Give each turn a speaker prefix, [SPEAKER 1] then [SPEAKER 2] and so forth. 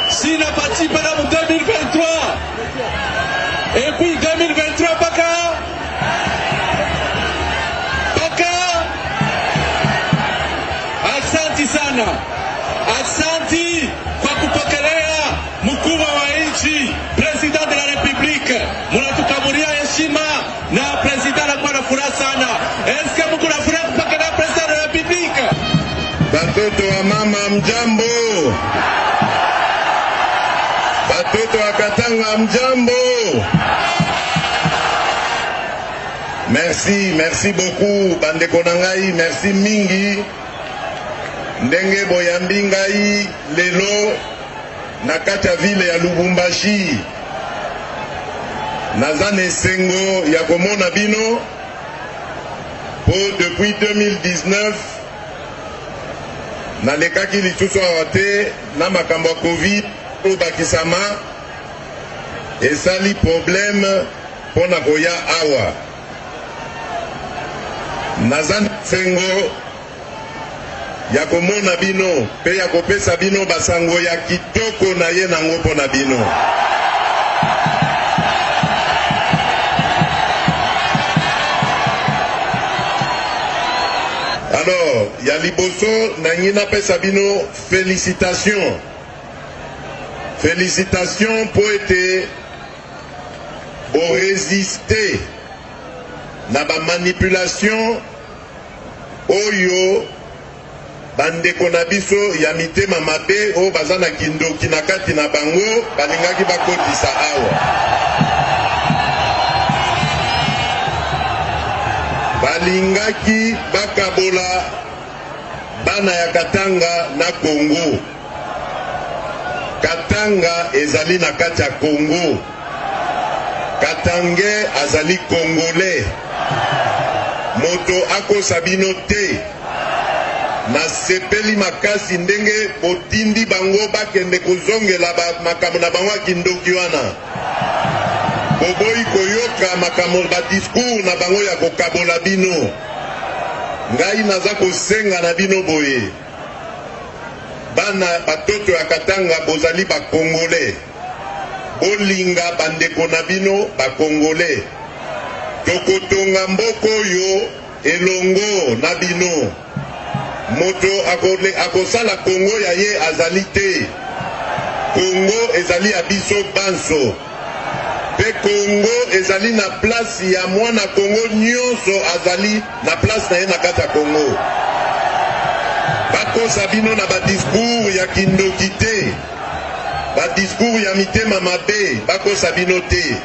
[SPEAKER 1] Si n'a parti pendant 2023 et puis 2023 paka asanti sana, asanti kwa kupokelea mkuu wa nchi, president de la republique, munatukaburia heshima na president anakuwa na furaha sana. Eske mko na furaha kupokelea president de la republique?
[SPEAKER 2] Batoto wa mama mjambo, batoto wa Katanga mjambo. Merci beaucoup bandeko nangai, merci mingi ndenge boyambi ngai lelo na kati ya ville ya Lubumbashi. Nazana esengo ya komona bino po depuis 2019 nalekaki lisusu awa te na makambo ya Covid o bakisama esali problème pona koya awa. Nazana sengo ya komona bino pe ya kopesa bino basango ya kitoko na ye nango pona bino. Alors, ya liboso na ngina pesa bino félicitations. Félicitations pour être pour résister na ba manipulation oyo bandeko na biso ya mitema mabe o bazana kindoki na kati na bango balingaki bakotisa awa. Balingaki bakabola bana ya Katanga na Congo. Katanga ezali na kati ya Congo. Katange azali Congolais. Moto ako sabino te. Na sepeli makasi ndenge botindi bango bakende kozongela makambo na bango kindoki wana. Boboyi koyoka makambo ba discours na bango ya kokabola bino. Ngai naza kosenga na bino boye. Bana batoto ya Katanga bozali ba Congolais. Bolinga bandeko na bino ba Congolais. Tokotonga mboko yo elongo na bino. Moto akosala Congo ya ye azali te. Congo ezali abiso banso. Pe Congo ezali na place ya mwana Congo nyonso azali na place na ye na kata Congo. Bakosa bino na ba discours ya kindoki te. Ba discours ya mitema mabe bakosa bino te.